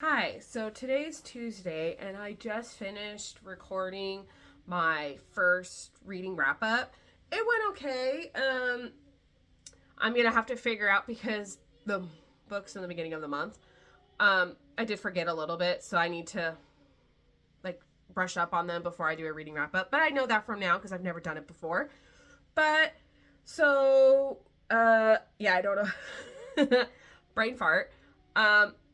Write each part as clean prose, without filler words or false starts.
Hi, so today's Tuesday, and I just finished recording my first reading wrap up. It went okay. I'm gonna have to figure out because the book's in the beginning of the month. I did forget a little bit, so I need to like brush up on them before I do a reading wrap up. But I know that from now because I've never done it before. But so yeah, I don't know. Brain fart.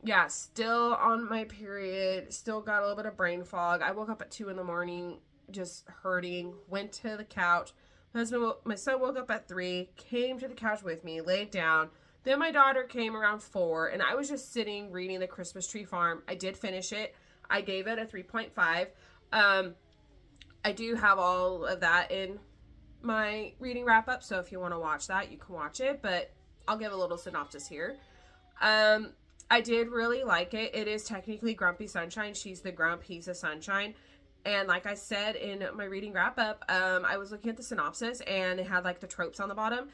Yeah, still on my period, still got a little bit of brain fog. I woke up at 2 in the morning, just hurting, went to the couch. My son woke up at 3, came to the couch with me, laid down. Then my daughter came around 4, and I was just sitting reading The Christmas Tree Farm. I did finish it. I gave it a 3.5. Um, I do have all of that in my reading wrap up, so if you want to watch that, you can watch it, but I'll give a little synopsis here. Um, I did really like it. It is technically Grumpy Sunshine. She's the grump, he's the sunshine. And like I said in my reading wrap up, I was looking at the synopsis and it had like the tropes on the bottom.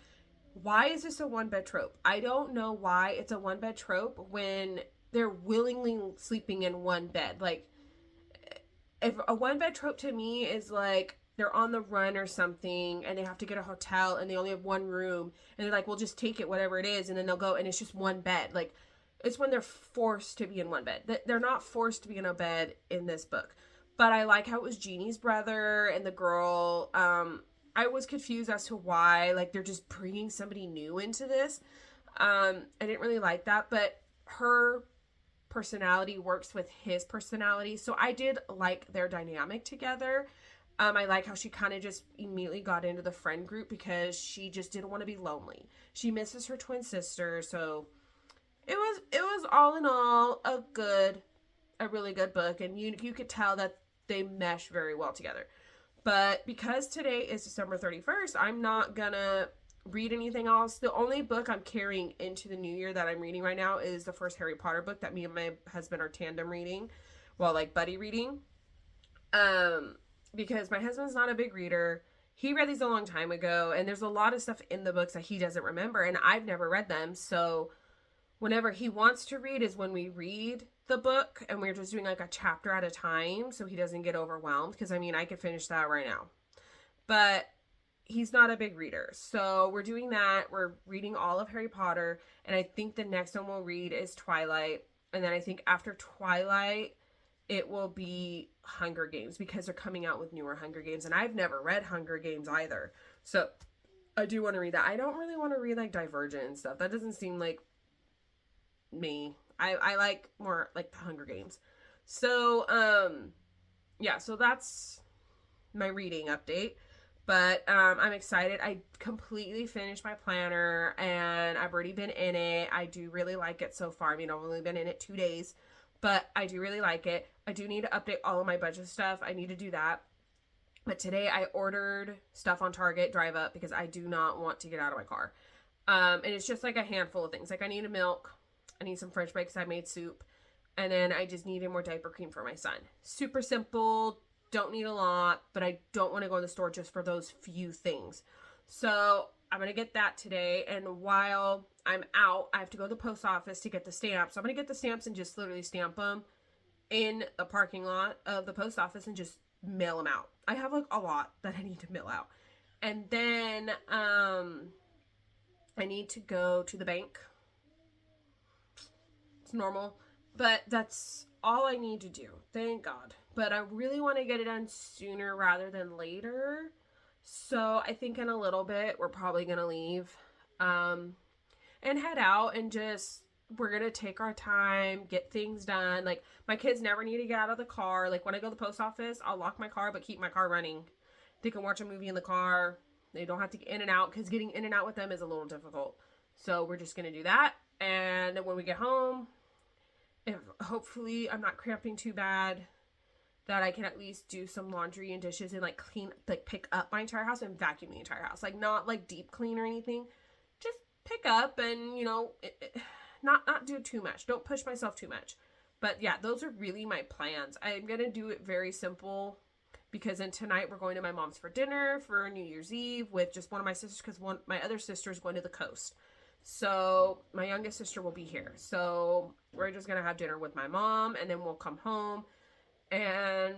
Why is this a one bed trope? I don't know why it's a one bed trope when they're willingly sleeping in one bed. Like, if a one bed trope to me is like they're on the run or something and they have to get a hotel and they only have one room and they're like, we'll just take it, whatever it is, and then they'll go and it's just one bed. Like, it's when they're forced to be in one bed. They're not forced to be in a bed in this book. But I like how it was Jeannie's brother and the girl. I was confused as to why, like, they're just bringing somebody new into this. I didn't really like that, but her personality works with his personality. So I did like their dynamic together. I like how she kind of just immediately got into the friend group because she just didn't want to be lonely. She misses her twin sister, so it was all in all a really good book, and you could tell that they mesh very well together. But because today is December 31st, I'm not gonna read anything else. The only book I'm carrying into the new year that I'm reading right now is the first Harry Potter book that me and my husband are tandem reading. Well, like buddy reading. Um, because my husband's not a big reader. He read these a long time ago, and there's a lot of stuff in the books that he doesn't remember, and I've never read them. So whenever he wants to read is when we read the book, and we're just doing like a chapter at a time so he doesn't get overwhelmed. Because I mean, I could finish that right now. But he's not a big reader. So we're doing that. We're reading all of Harry Potter. And I think the next one we'll read is Twilight. And then I think after Twilight, it will be Hunger Games because they're coming out with newer Hunger Games. And I've never read Hunger Games either. So I do want to read that. I don't really want to read like Divergent and stuff. That doesn't seem like me. I like more like the Hunger Games. So, yeah, so that's my reading update. But I'm excited. I completely finished my planner and I've already been in it. I do really like it so far. I mean, I've only been in it 2 days, but I do really like it. I do need to update all of my budget stuff. I need to do that. But today I ordered stuff on Target Drive Up because I do not want to get out of my car. And it's just like a handful of things. Like I need a milk. I need some French bread because I made soup. And then I just needed more diaper cream for my son. Super simple, don't need a lot, but I don't want to go in the store just for those few things. So I'm going to get that today. And while I'm out, I have to go to the post office to get the stamps. So I'm going to get the stamps and just literally stamp them in the parking lot of the post office and just mail them out. I have like a lot that I need to mail out. And then I need to go to the bank. It's normal. But that's all I need to do. Thank God. But I really want to get it done sooner rather than later. So I think in a little bit we're probably going to leave and head out and just we're going to take our time, get things done. Like my kids never need to get out of the car. Like when I go to the post office, I'll lock my car but keep my car running. They can watch a movie in the car. They don't have to get in and out because getting in and out with them is a little difficult. So we're just going to do that. And when we get home, if hopefully I'm not cramping too bad, that I can at least do some laundry and dishes and like clean, like pick up my entire house and vacuum the entire house. Like not like deep clean or anything. Just pick up and, you know, not do too much. Don't push myself too much. But yeah, those are really my plans. I'm going to do it very simple because then tonight we're going to my mom's for dinner for New Year's Eve with just one of my sisters because my other sister is going to the coast. So my youngest sister will be here. So we're just gonna have dinner with my mom, and then we'll come home, and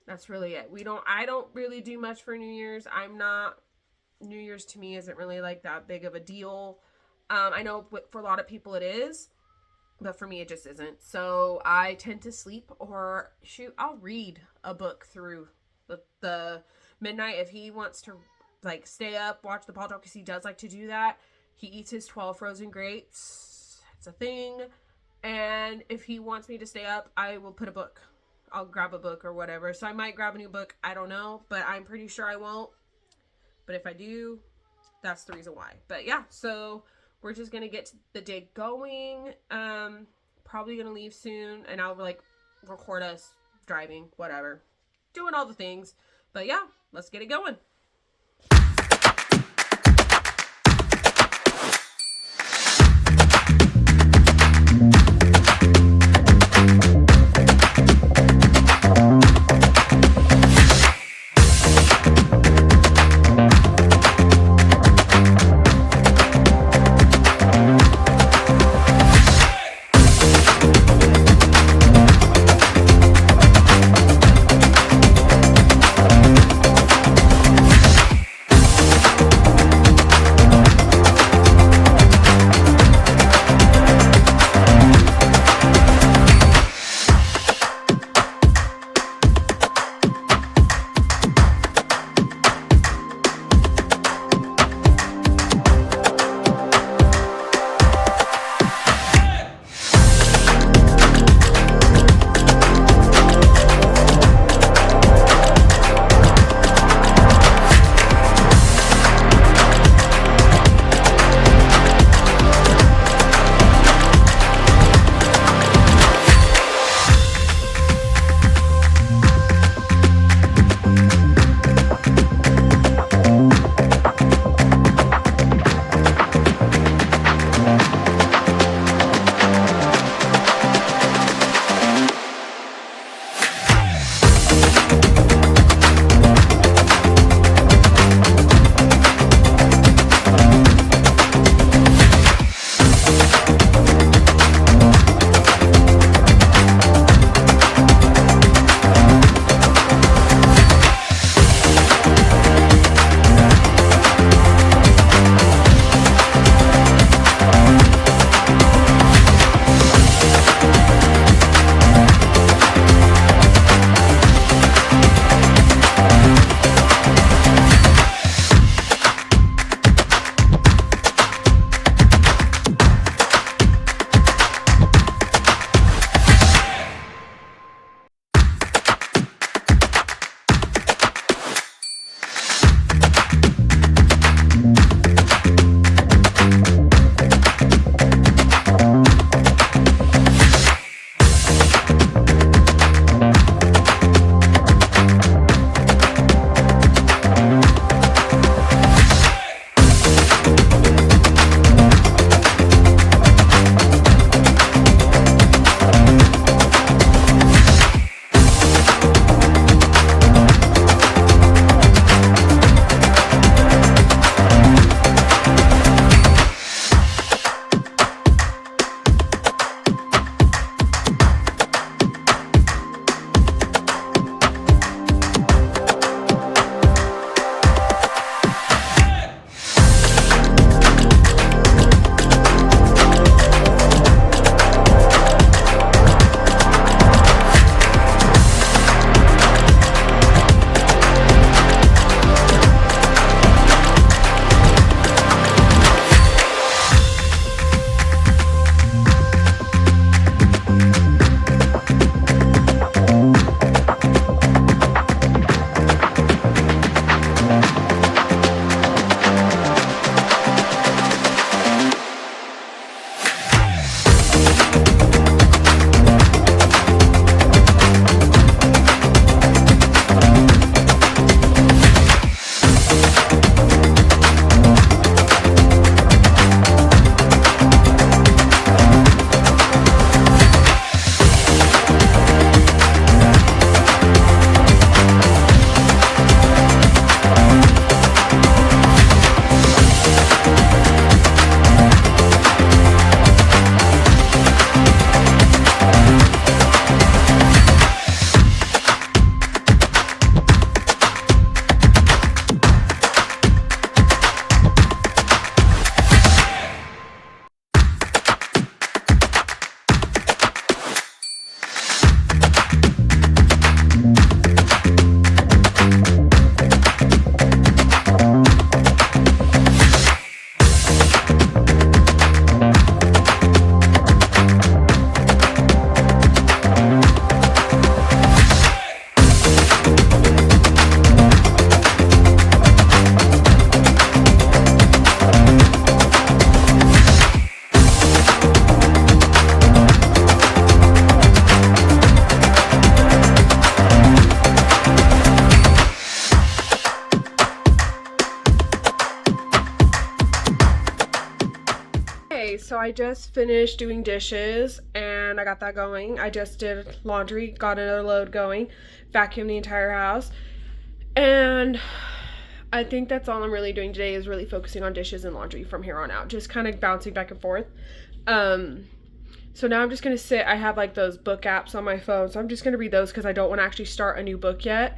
that's really it. I don't really do much for New Year's. New Year's to me isn't really like that big of a deal. I know for a lot of people it is, but for me it just isn't. So I tend to sleep, or shoot, I'll read a book through the midnight. If he wants to like stay up, watch the ball drop, because he does like to do that. He eats his 12 frozen grapes. It's a thing. And if he wants me to stay up, I will put a book. I'll grab a book or whatever. So I might grab a new book. I don't know, but I'm pretty sure I won't. But if I do, that's the reason why. But yeah, so we're just going to get the day going. Probably going to leave soon, and I'll like record us driving, whatever. Doing all the things. But yeah, let's get it going. So I just finished doing dishes and I got that going. I just did laundry, got another load going, vacuumed the entire house. And I think that's all I'm really doing today is really focusing on dishes and laundry from here on out. Just kind of bouncing back and forth. So now I'm just going to sit. I have like those book apps on my phone. So I'm just going to read those because I don't want to actually start a new book yet.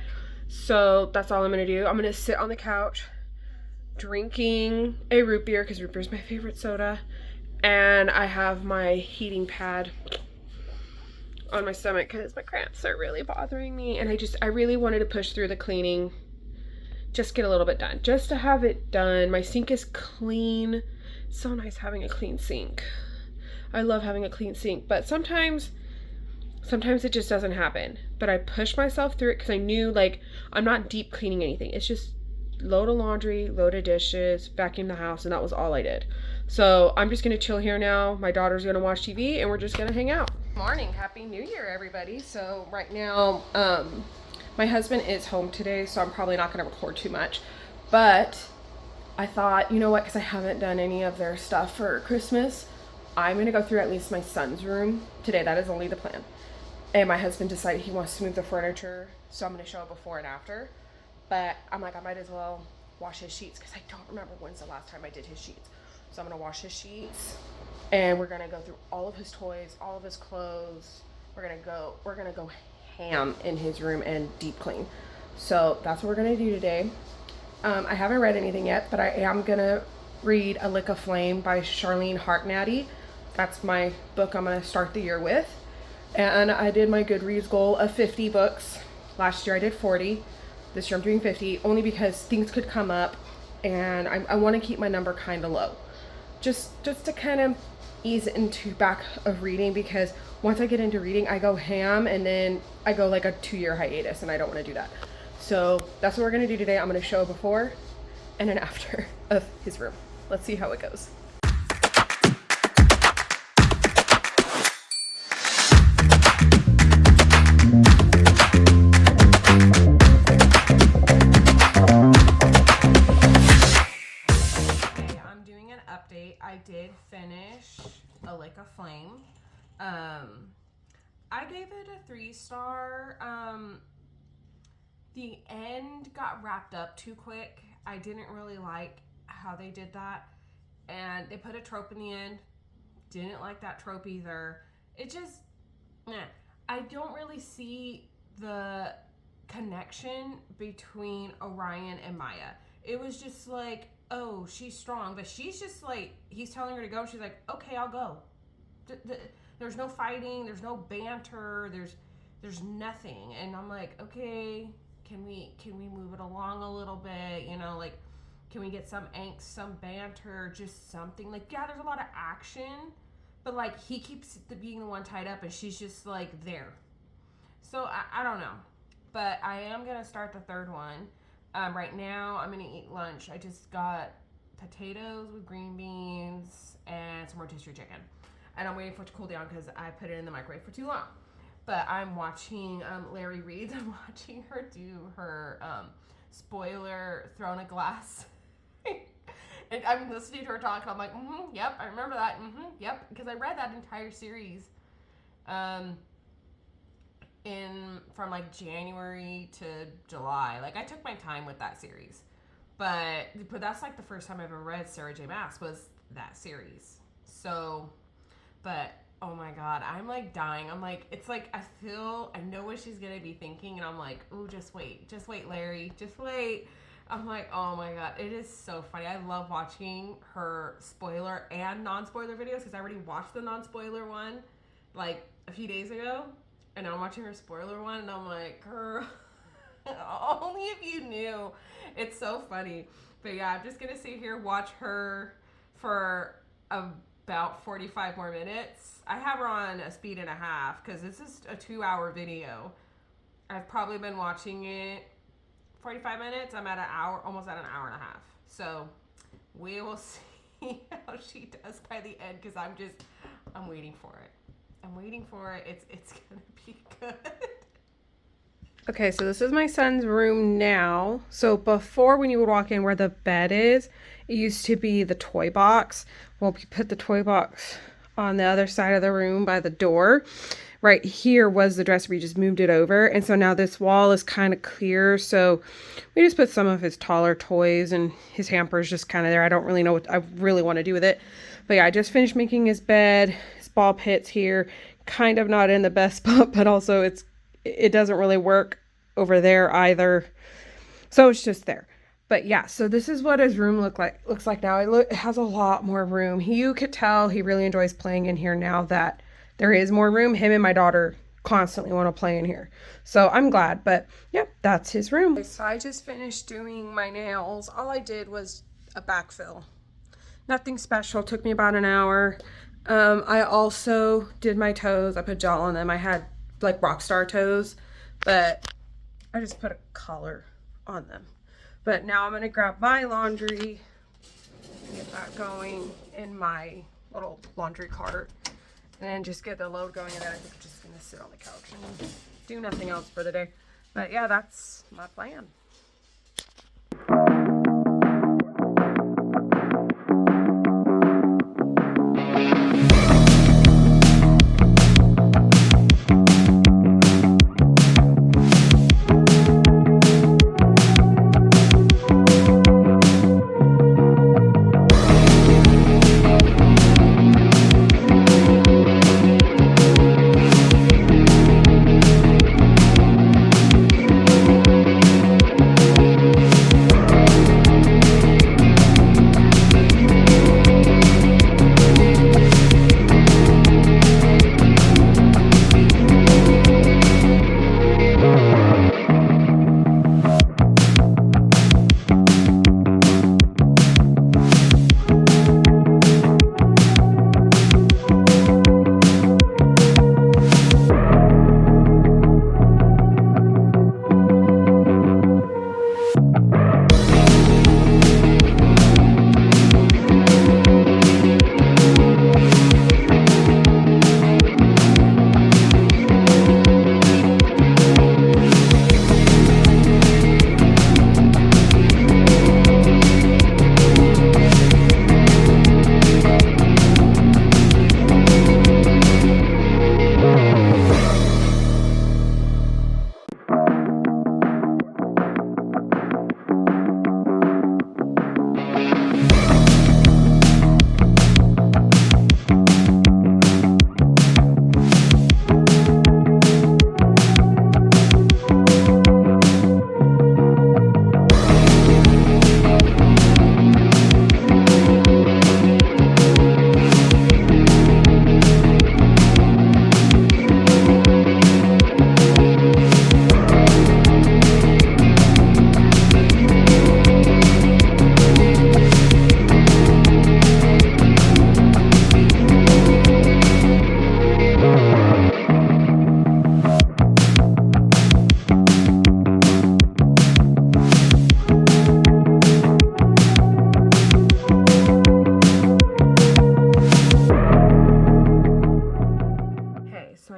So that's all I'm going to do. I'm going to sit on the couch drinking a root beer because root beer is my favorite soda. And I have my heating pad on my stomach because my cramps are really bothering me. And I really wanted to push through the cleaning, just get a little bit done, just to have it done. My sink is clean. It's so nice having a clean sink. I love having a clean sink, but sometimes it just doesn't happen. But I pushed myself through it because I knew like I'm not deep cleaning anything. It's just load of laundry, load of dishes, vacuum the house, and that was all I did. So I'm just gonna chill here now. My daughter's gonna watch TV and we're just gonna hang out. Morning, happy new year everybody. So right now, my husband is home today, so I'm probably not gonna record too much. But I thought, you know what, because I haven't done any of their stuff for Christmas, I'm gonna go through at least my son's room today. That is only the plan. And my husband decided he wants to move the furniture, so I'm gonna show a before and after. But I'm like, I might as well wash his sheets because I don't remember when's the last time I did his sheets. So I'm gonna wash his sheets and we're gonna go through all of his toys, all of his clothes. We're gonna go ham in his room and deep clean. So that's what we're gonna do today. I haven't read anything yet, but I am gonna read A Lick of Flame by Charlene Hartnady. That's my book I'm gonna start the year with. And I did my Goodreads goal of 50 books. Last year I did 40. This year I'm doing 50, only because things could come up and I want to keep my number kind of low. Just to kind of ease into back of reading, because once I get into reading, I go ham and then I go like a 2-year hiatus and I don't want to do that. So that's what we're going to do today. I'm going to show a before and an after of his room. Let's see how it goes. I did finish A Lick of Flame. I gave it a 3-star. The end got wrapped up too quick. I didn't really like how they did that. And they put a trope in the end. Didn't like that trope either. It just, I don't really see the connection between Orion and Maya. It was just like, oh, she's strong, but she's just like, he's telling her to go. She's like, okay, I'll go. There's no fighting. There's no banter. There's nothing. And I'm like, okay, can we move it along a little bit? You know, like, can we get some angst, some banter, just something? Like, yeah, there's a lot of action, but like he keeps being the one tied up and she's just like there. So I don't know, but I am going to start the third one. Right now, I'm going to eat lunch. I just got potatoes with green beans and some rotisserie chicken. And I'm waiting for it to cool down because I put it in the microwave for too long. But I'm watching Larry Reed's. I'm watching her do her spoiler Throne of Glass. And I'm listening to her talk. And I'm like, yep, I remember that. Yep, because I read that entire series. From like January to July. Like, I took my time with that series. But that's like the first time I ever read Sarah J. Maas was that series. So, but oh my God, I'm like dying. I'm like, it's like I know what she's gonna be thinking, and I'm like, ooh, just wait, Larry, just wait. I'm like, oh my God, it is so funny. I love watching her spoiler and non-spoiler videos because I already watched the non-spoiler one like a few days ago. And I'm watching her spoiler one, and I'm like, girl, only if you knew. It's so funny. But yeah, I'm just going to sit here, watch her for about 45 more minutes. I have her on a 1.5 because this is a 2-hour video. I've probably been watching it 45 minutes. I'm at an hour, almost at an hour and a half. So we will see how she does by the end because I'm waiting for it. I'm waiting for it. It's gonna be good. Okay, so this is my son's room now. So before, when you would walk in where the bed is, it used to be the toy box. Well, we put the toy box on the other side of the room by the door. Right here was the dresser. We just moved it over. And so now this wall is kind of clear. So we just put some of his taller toys, and his hamper is just kind of there. I don't really know what I really want to do with it. But yeah, I just finished making his bed. His ball pit's here. Kind of not in the best spot, but also it doesn't really work over there either. So it's just there. But yeah, so this is what his room looks like now. It has a lot more room. You could tell he really enjoys playing in here now that there is more room. Him and my daughter constantly want to play in here. So I'm glad. But yep, that's his room. Okay, so I just finished doing my nails. All I did was a backfill. Nothing special. Took me about an hour. I also did my toes. I put gel on them. I had like Rockstar toes, but I just put a color on them. But now I'm going to grab my laundry, get that going in my little laundry cart, and then just get the load going, and then I think I'm just going to sit on the couch and do nothing else for the day. But yeah, that's my plan.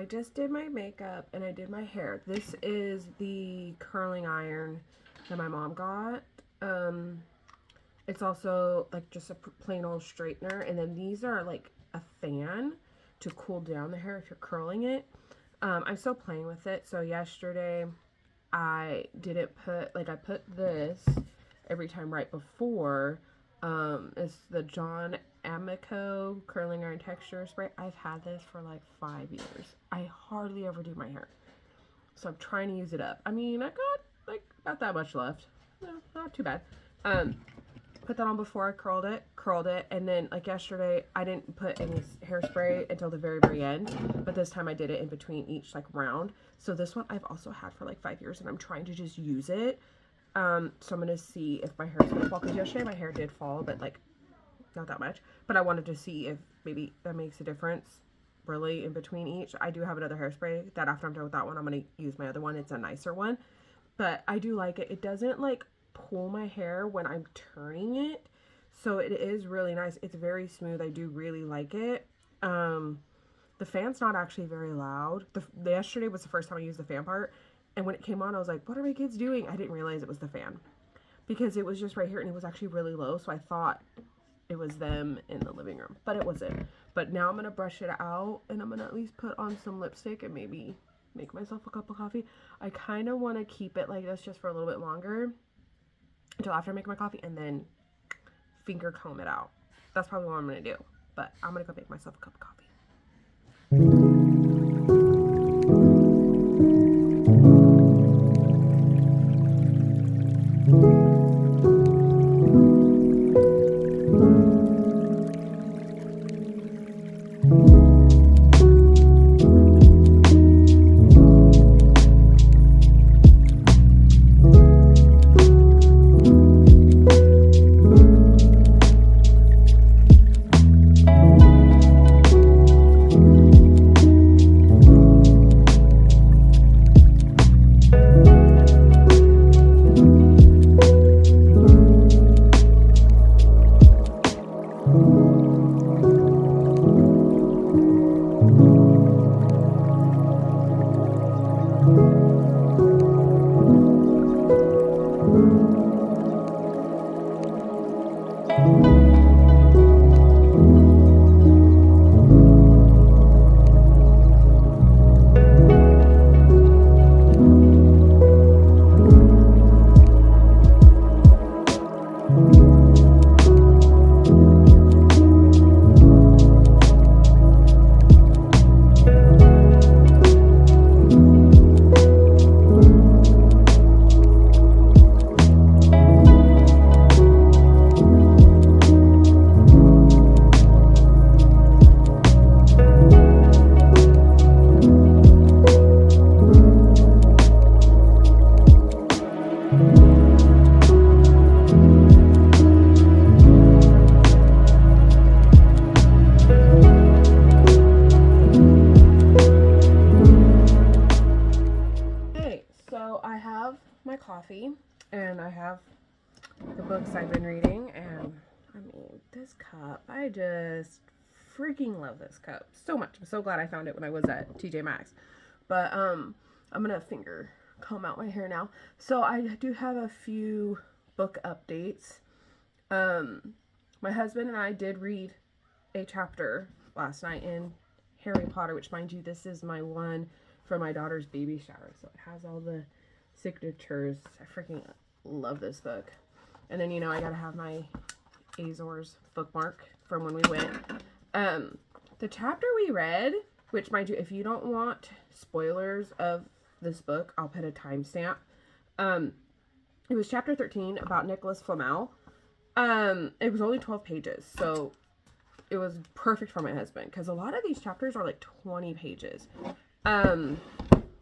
Just did my makeup and I did my hair. This is the curling iron that my mom got. It's also like just a plain old straightener, and then these are like a fan to cool down the hair if you're curling it. I'm still playing with it. So yesterday I didn't put, like, I put this every time right before. It's the John Amico curling iron texture spray. I've had this for like 5 years. I hardly ever do my hair, so I'm trying to use it up. I mean, I got like about that much left. No, not too bad. Put that on before I curled it, and then like yesterday I didn't put any hairspray until the very end, but this time I did it in between each like round. So this one I've also had for like 5 years, and I'm trying to just use it. So I'm gonna see if my hair is gonna fall, because yesterday my hair did fall, but like not that much. But I wanted to see if maybe that makes a difference really in between each. I do have another hairspray that after I'm done with that one, I'm gonna use my other one. It's a nicer one, but I do like it. It doesn't like pull my hair when I'm turning it, so it is really nice. It's very smooth. I do really like it. The fan's not actually very loud. Yesterday was the first time I used the fan part, And when it came on, I was like, what are my kids doing? I didn't realize it was the fan because it was just right here and it was actually really low. So I thought it was them in the living room, but it wasn't. But now I'm going to brush it out and I'm going to at least put on some lipstick and maybe make myself a cup of coffee. I kind of want to keep it like this just for a little bit longer until after I make my coffee and then finger comb it out. That's probably what I'm going to do. But I'm going to go make myself a cup of coffee. My coffee and I have the books I've been reading, and I mean, this cup, I just freaking love this cup so much. I'm so glad I found it when I was at TJ Maxx. But I'm gonna finger comb out my hair now. So I do have a few book updates. My husband and I did read a chapter last night in Harry Potter, which, mind you, this is my one for my daughter's baby shower, so it has all the signatures. I freaking love this book. And then, you know, I gotta have my Azores bookmark from when we went. The chapter we read, which, mind you, if you don't want spoilers of this book, I'll put a timestamp. It was chapter 13 about Nicholas Flamel. It was only 12 pages, so it was perfect for my husband, because a lot of these chapters are like 20 pages. And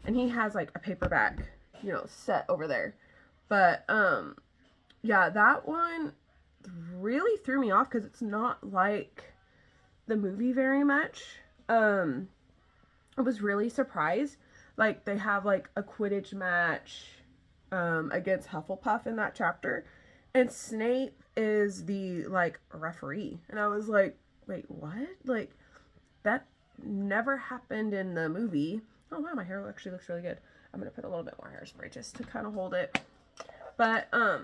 he has like a paperback, you know, set over there. But, yeah, that one really threw me off because it's not like the movie very much. I was really surprised. Like, they have like a Quidditch match against Hufflepuff in that chapter, and Snape is the like referee, and I was like, wait, what? Like, that never happened in the movie. Oh wow, my hair actually looks really good. I'm gonna put a little bit more hairspray just to kind of hold it. But okay,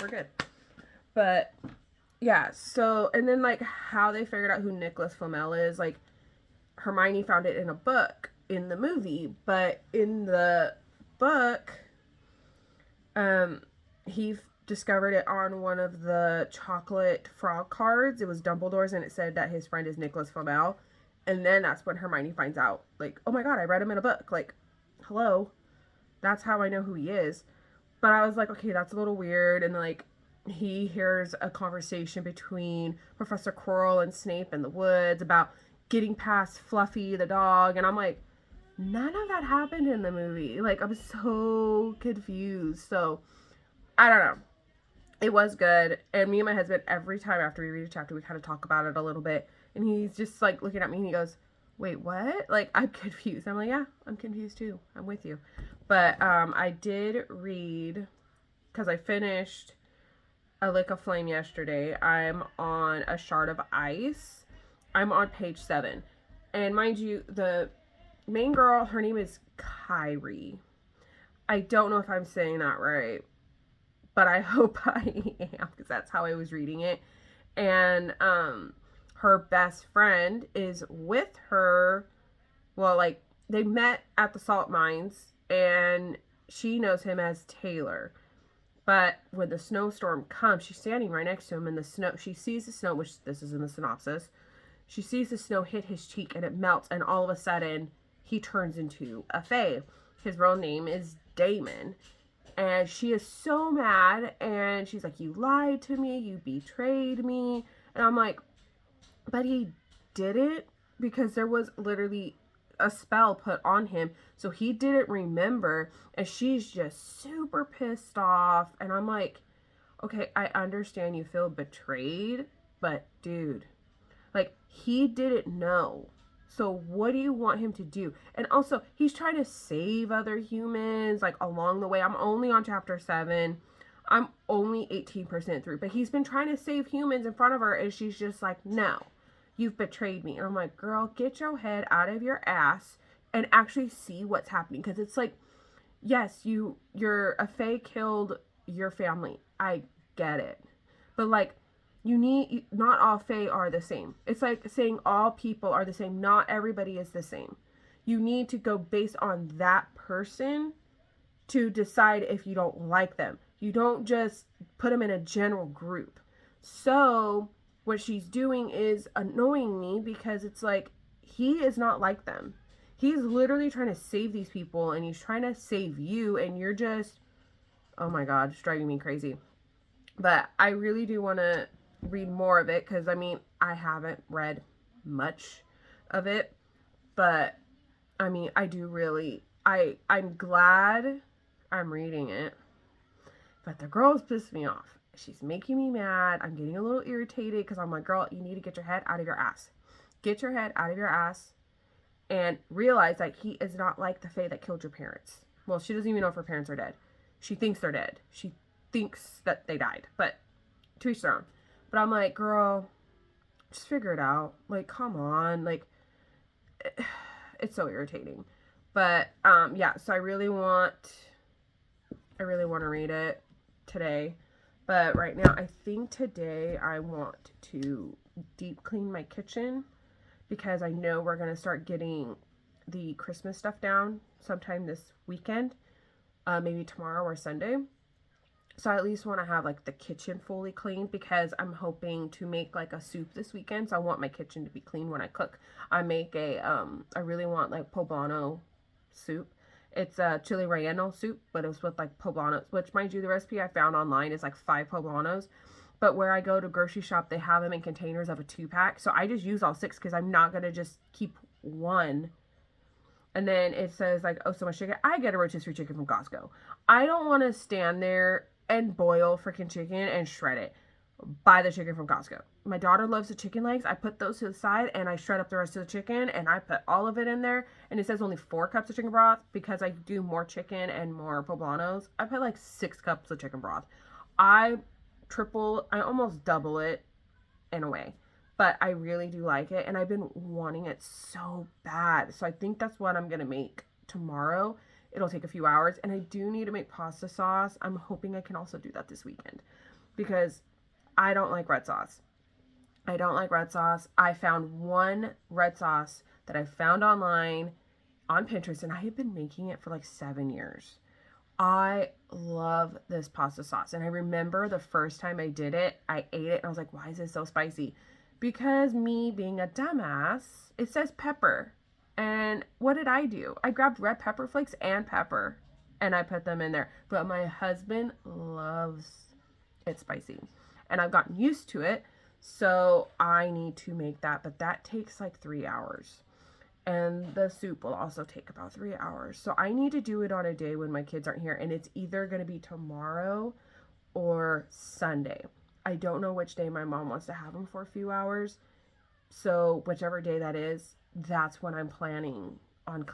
we're good. But yeah, so, and then like how they figured out who Nicholas Flamel is, like Hermione found it in a book in the movie, but in the book, he discovered it on one of the chocolate frog cards. It was Dumbledore's, and it said that his friend is Nicholas Flamel. And then that's when Hermione finds out, like, oh my god, I read him in a book. Like, hello, that's how I know who he is. But I was like, okay, that's a little weird. And like, he hears a conversation between Professor Quirrell and Snape in the woods about getting past Fluffy the dog, and I'm like, none of that happened in the movie. Like, I'm so confused. So I don't know. It was good. And me and my husband, every time after we read a chapter, we kind of talk about it a little bit. And he's just like looking at me and he goes, wait, what? Like, I'm confused. I'm like, yeah, I'm confused too. I'm with you. But I did read, because I finished A Lick of Flame yesterday. I'm on A Shard of Ice. I'm on page 7. And mind you, the main girl, her name is Kyrie. I don't know if I'm saying that right, but I hope I am because that's how I was reading it. And her best friend is with her. Well, like they met at the salt mines, and she knows him as Taylor. But when the snowstorm comes, she's standing right next to him in the snow. She sees the snow, which this is in the synopsis. She sees the snow hit his cheek and it melts, and all of a sudden he turns into a fae. His real name is Damon. And she is so mad, and she's like, you lied to me, you betrayed me. And I'm like, but he didn't, because there was literally a spell put on him, so he didn't remember. And she's just super pissed off, and I'm like, okay, I understand you feel betrayed, but dude, like, he didn't know. So what do you want him to do? And also, he's trying to save other humans, like, along the way. I'm only on chapter 7. I'm only 18% through. But he's been trying to save humans in front of her, and she's just like, no, you've betrayed me. And I'm like, girl, get your head out of your ass and actually see what's happening. Because it's like, yes, you're a fae killed your family. I get it. But, like, not all fae are the same. It's like saying all people are the same. Not everybody is the same. You need to go based on that person to decide if you don't like them. You don't just put them in a general group. So what she's doing is annoying me, because it's like, he is not like them. He's literally trying to save these people, and he's trying to save you, and you're just, oh my God, it's driving me crazy. But I really do want to read more of it, because I mean, I haven't read much of it, but I mean, I do really, I'm glad I'm reading it, but the girl's pissed me off. She's making me mad. I'm getting a little irritated, because I'm like, girl, you need to get your head out of your ass. Get your head out of your ass and realize that he is not like the fae that killed your parents. Well, she doesn't even know if her parents are dead. She thinks they're dead. She thinks that they died, but to each their own. But I'm like, girl, just figure it out. Like, come on. Like, it's so irritating. But, yeah, so I really want to read it today. But right now, I think today I want to deep clean my kitchen, because I know we're going to start getting the Christmas stuff down sometime this weekend, maybe tomorrow or Sunday. So I at least want to have like the kitchen fully cleaned, because I'm hoping to make like a soup this weekend. So I want my kitchen to be clean when I cook. I make I really want like poblano soup. It's a chili relleno soup, but it was with like poblanos, which, mind you, the recipe I found online is like 5 poblanos. But where I go to grocery shop, they have them in containers of a 2-pack. So I just use all 6, because I'm not going to just keep one. And then it says like, oh, so much chicken. I get a rotisserie chicken from Costco. I don't want to stand there and boil freaking chicken and shred it. Buy the chicken from Costco. My daughter loves the chicken legs. I put those to the side, and I shred up the rest of the chicken, and I put all of it in there. And it says only 4 cups of chicken broth, because I do more chicken and more poblanos. I put like 6 cups of chicken broth. I almost double it in a way. But I really do like it, and I've been wanting it so bad. So I think that's what I'm going to make tomorrow. It'll take a few hours, and I do need to make pasta sauce. I'm hoping I can also do that this weekend, because I don't like red sauce. I don't like red sauce. I found one red sauce that I found online on Pinterest, and I have been making it for like 7 years. I love this pasta sauce, and I remember the first time I did it, I ate it, and I was like, why is this so spicy? Because me being a dumbass, it says pepper. And what did I do? I grabbed red pepper flakes and pepper, and I put them in there. But my husband loves it spicy, and I've gotten used to it, so I need to make that. But that takes like 3 hours. And the soup will also take about 3 hours. So I need to do it on a day when my kids aren't here, and it's either going to be tomorrow or Sunday. I don't know which day my mom wants to have them for a few hours. So whichever day that is, that's when I'm planning on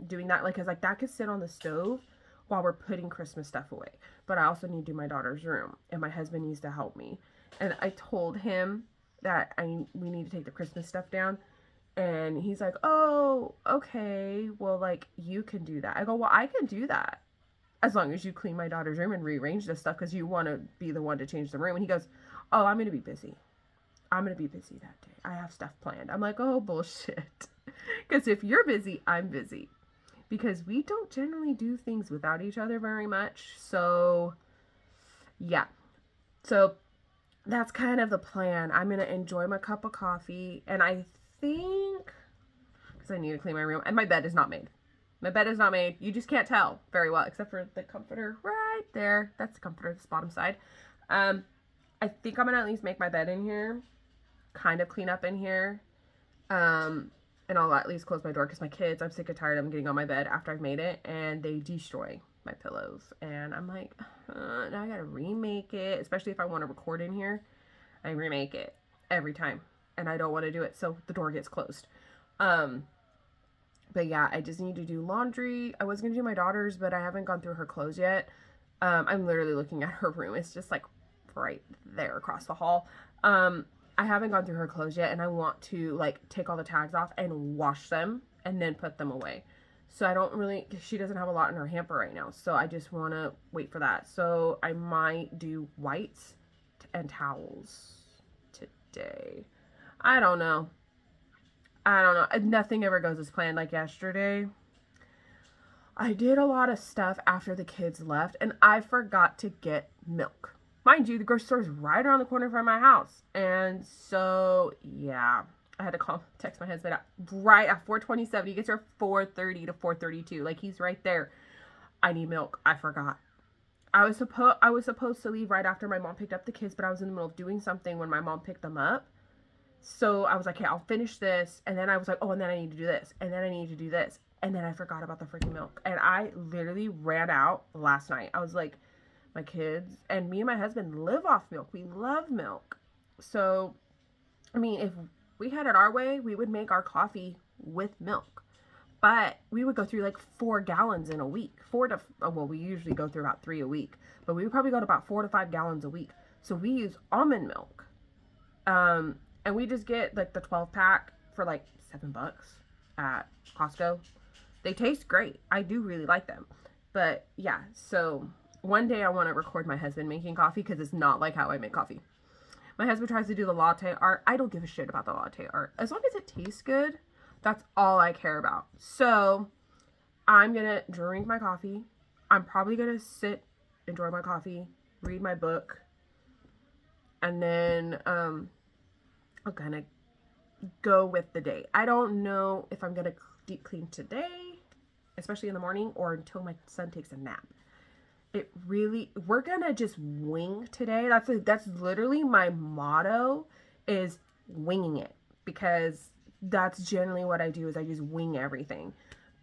doing that. Like, 'cause like that could sit on the stove while we're putting Christmas stuff away. But I also need to do my daughter's room, and my husband needs to help me. And I told him that we need to take the Christmas stuff down. And he's like, oh, okay, well, like, you can do that. I go, well, I can do that as long as you clean my daughter's room and rearrange this stuff because you want to be the one to change the room. And he goes, oh, I'm going to be busy. I'm going to be busy that day. I have stuff planned. I'm like, oh, bullshit. Because if you're busy, I'm busy. Because we don't generally do things without each other very much. So, yeah. So, that's kind of the plan. I'm going to enjoy my cup of coffee. And I think, because I need to clean my room, and my bed is not made. My bed is not made. You just can't tell very well, except for the comforter right there. That's the comforter, this bottom side. I think I'm going to at least make my bed in here. Kind of clean up in here. And I'll at least close my door because my kids, I'm sick and tired of them getting on my bed after I've made it. And they destroy my pillows. And I'm like, now I got to remake it. Especially if I want to record in here. I remake it every time. And I don't want to do it so the door gets closed. But yeah, I just need to do laundry. I was going to do my daughter's, but I haven't gone through her clothes yet. I'm literally looking at her room. It's just like right there across the hall. I haven't gone through her clothes yet, and I want to like take all the tags off and wash them and then put them away. So I don't really, she doesn't have a lot in her hamper right now. So I just want to wait for that. So I might do whites and towels today. I don't know. Nothing ever goes as planned. Like yesterday, I did a lot of stuff after the kids left, and I forgot to get milk. Mind you, the grocery store is right around the corner from my house. And so, yeah, I had to text my husband right at 4:27. He gets here 4:30 to 4:32. Like, he's right there. I need milk. I forgot. I was supposed to leave right after my mom picked up the kids, but I was in the middle of doing something when my mom picked them up. So I was like, hey, I'll finish this. And then I was like, oh, and then I need to do this. And then I need to do this. And then I forgot about the freaking milk. And I literally ran out last night. I was like, my kids and me and my husband live off milk. We love milk. So, I mean, if we had it our way, we would make our coffee with milk. But we would go through like 4 gallons in a week. We usually go through about 3 a week. But we would probably go to about 4 to 5 gallons a week. So we use almond milk. And we just get like the 12 pack for like $7 at Costco. They taste great. I do really like them. But yeah, so one day I want to record my husband making coffee because it's not like how I make coffee. My husband tries to do the latte art. I don't give a shit about the latte art. As long as it tastes good, that's all I care about. So I'm going to drink my coffee. I'm probably going to sit, enjoy my coffee, read my book. And then I'll kind of go with the day. I don't know if I'm going to deep clean today, especially in the morning, or until my son takes a nap. We're going to just wing today. That's literally my motto, is winging it, because that's generally what I do, is I just wing everything.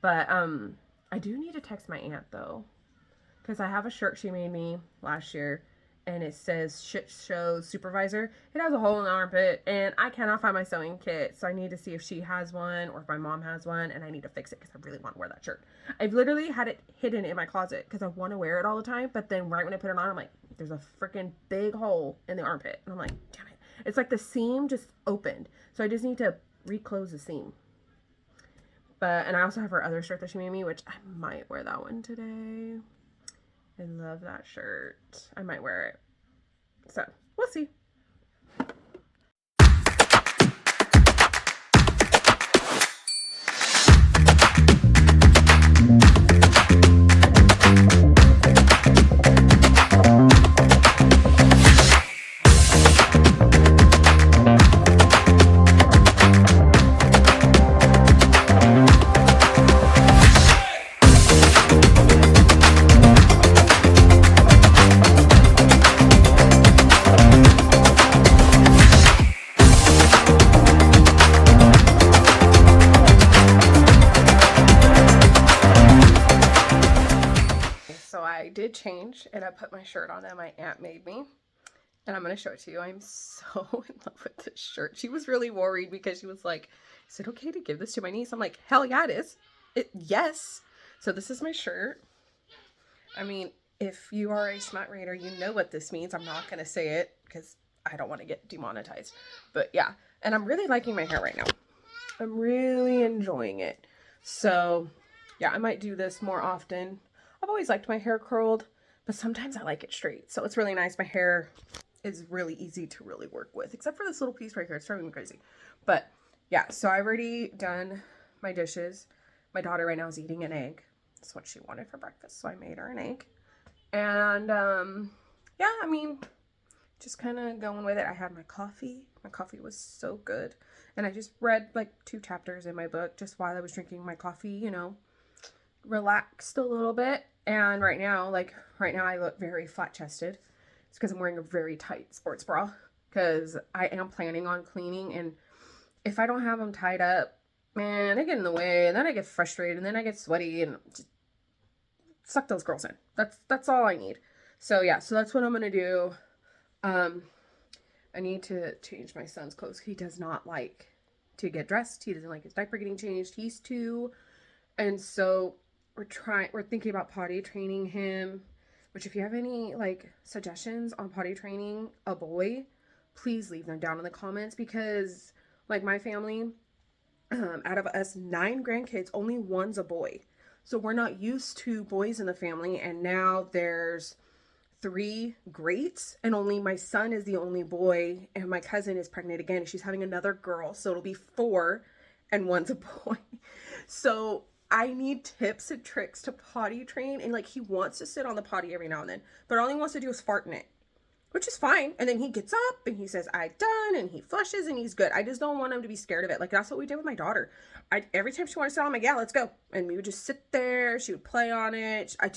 But I do need to text my aunt though, because I have a shirt she made me last year. And it says shit show supervisor. It has a hole in the armpit, and I cannot find my sewing kit. So I need to see if she has one or if my mom has one, and I need to fix it because I really want to wear that shirt. I've literally had it hidden in my closet because I want to wear it all the time. But then right when I put it on, I'm like, there's a freaking big hole in the armpit. And I'm like, damn it. It's like the seam just opened. So I just need to reclose the seam. And I also have her other shirt that she made me, which I might wear that one today. I love that shirt. I might wear it. So, we'll see. Change, and I put my shirt on that my aunt made me, and I'm going to show it to you. I'm so in love with this shirt. She was really worried because she was like, is it okay to give this to my niece? I'm like, hell yeah, it is. Yes. So this is my shirt. I mean, if you are a smart reader, you know what this means. I'm not going to say it because I don't want to get demonetized, but yeah. And I'm really liking my hair right now. I'm really enjoying it. So yeah, I might do this more often. I've always liked my hair curled, but sometimes I like it straight. So it's really nice. My hair is really easy to really work with, except for this little piece right here. It's driving me crazy. But yeah, so I've already done my dishes. My daughter right now is eating an egg. That's what she wanted for breakfast, so I made her an egg. And yeah, I mean, just kind of going with it. I had my coffee. My coffee was so good. And I just read like 2 chapters in my book just while I was drinking my coffee, you know, relaxed a little bit. And right now I look very flat chested. It's because I'm wearing a very tight sports bra because I am planning on cleaning. And if I don't have them tied up, man, they get in the way, and then I get frustrated, and then I get sweaty, and just suck those girls in. That's all I need. So yeah, so that's what I'm gonna do. I need to change my son's clothes. He does not like to get dressed. He doesn't like his diaper getting changed. He's 2. And so we're thinking about potty training him, which if you have any like suggestions on potty training a boy, please leave them down in the comments, because like my family, out of us 9 grandkids, only 1's a boy. So we're not used to boys in the family, and now there's 3 greats, and only my son is the only boy, and my cousin is pregnant again, and she's having another girl, so it'll be 4 and 1's a boy. So I need tips and tricks to potty train, and like he wants to sit on the potty every now and then, but all he wants to do is fart in it, which is fine. And then he gets up and he says, I'm done, and he flushes and he's good. I just don't want him to be scared of it. Like that's what we did with my daughter. Every time she wanted to sit on, I'm like, yeah, let's go. And we would just sit there. She would play on it. I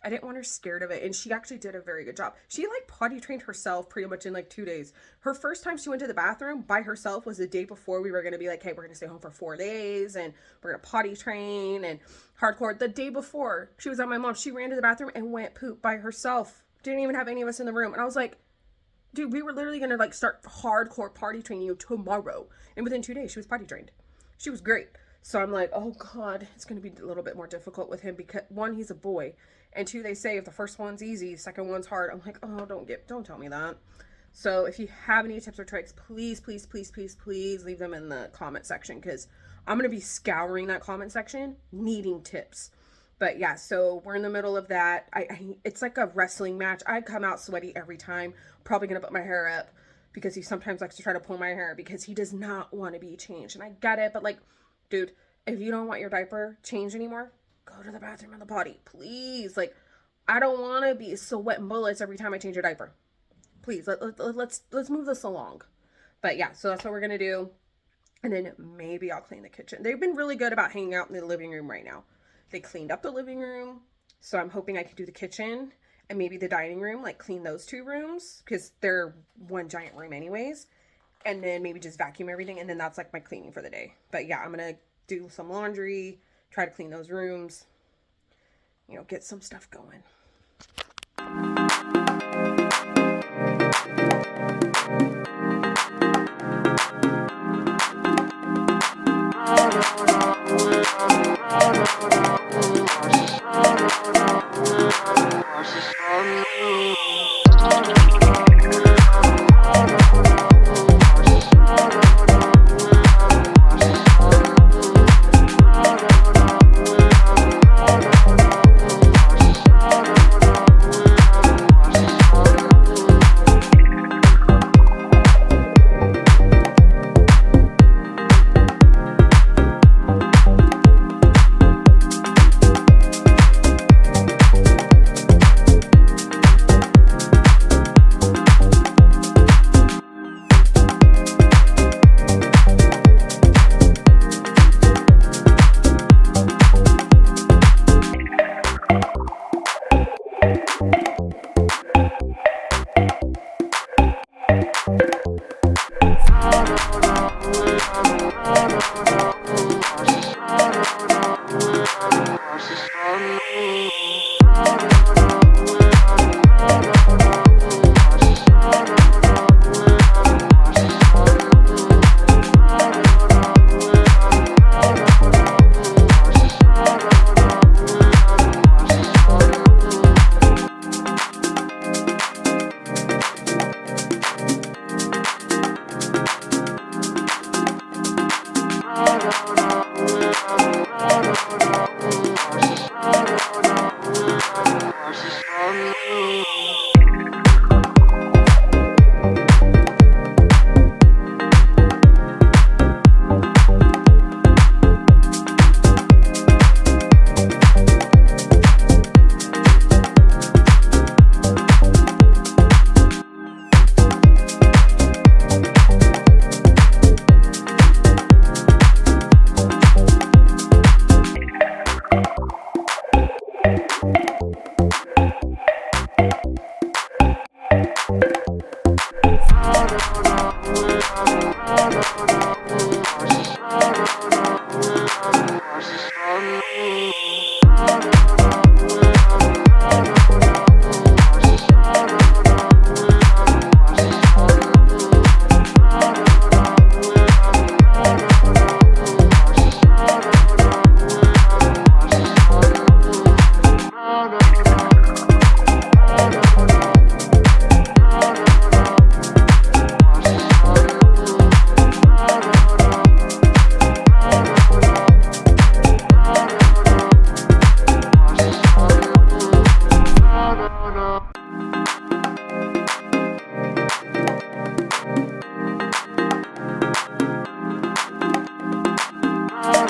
didn't want her scared of it. And she actually did a very good job. She like potty trained herself pretty much in like 2 days. Her first time she went to the bathroom by herself was the day before we were going to be like, hey, we're going to stay home for 4 days and we're going to potty train and hardcore. The day before she was at my mom, she ran to the bathroom and went poop by herself. Didn't even have any of us in the room. And I was like, dude, we were literally going to like start hardcore potty training you tomorrow. And within 2 days, she was potty trained. She was great. So I'm like, oh God, it's going to be a little bit more difficult with him because 1, he's a boy. And 2, they say if the first one's easy, second one's hard. I'm like, oh, don't tell me that. So if you have any tips or tricks, please, please, please, please, please leave them in the comment section, because I'm going to be scouring that comment section, needing tips. But yeah, so we're in the middle of that. It's like a wrestling match. I come out sweaty every time. Probably going to put my hair up because he sometimes likes to try to pull my hair because he does not want to be changed. And I get it, but like, dude, if you don't want your diaper changed anymore, go to the bathroom and the potty, please. Like, I don't want to be sweating bullets every time I change your diaper. Please, let's move this along. But yeah, so that's what we're going to do. And then maybe I'll clean the kitchen. They've been really good about hanging out in the living room right now. They cleaned up the living room, so I'm hoping I can do the kitchen and maybe the dining room, like clean those 2 rooms because they're one giant room anyways. And then maybe just vacuum everything, and then that's like my cleaning for the day. But yeah, I'm going to do some laundry, try to clean those rooms, you know, get some stuff going.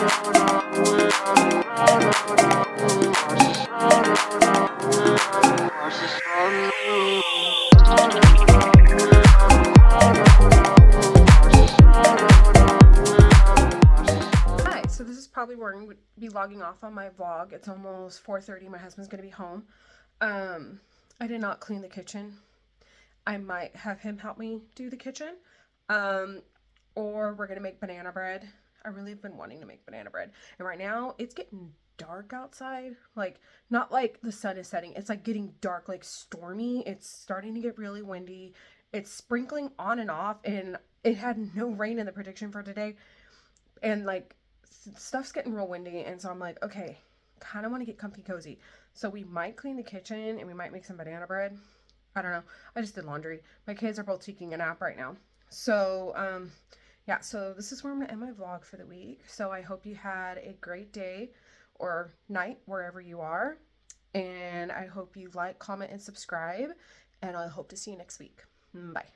So this is probably where I'm going to be logging off on my vlog. It's almost 4:30. My husband's going to be home. I did not clean the kitchen. I might have him help me do the kitchen. Or we're going to make banana bread. I really have been wanting to make banana bread. And right now it's getting dark outside. Like, not like the sun is setting. It's like getting dark, like stormy. It's starting to get really windy. It's sprinkling on and off, and it had no rain in the prediction for today. And like stuff's getting real windy, and so I'm like, okay, kind of want to get comfy cozy. So we might clean the kitchen and we might make some banana bread. I don't know. I just did laundry. My kids are both taking a nap right now. So yeah, so this is where I'm gonna end my vlog for the week. So I hope you had a great day or night wherever you are, and I hope you like, comment, and subscribe, and I hope to see you next week. Bye.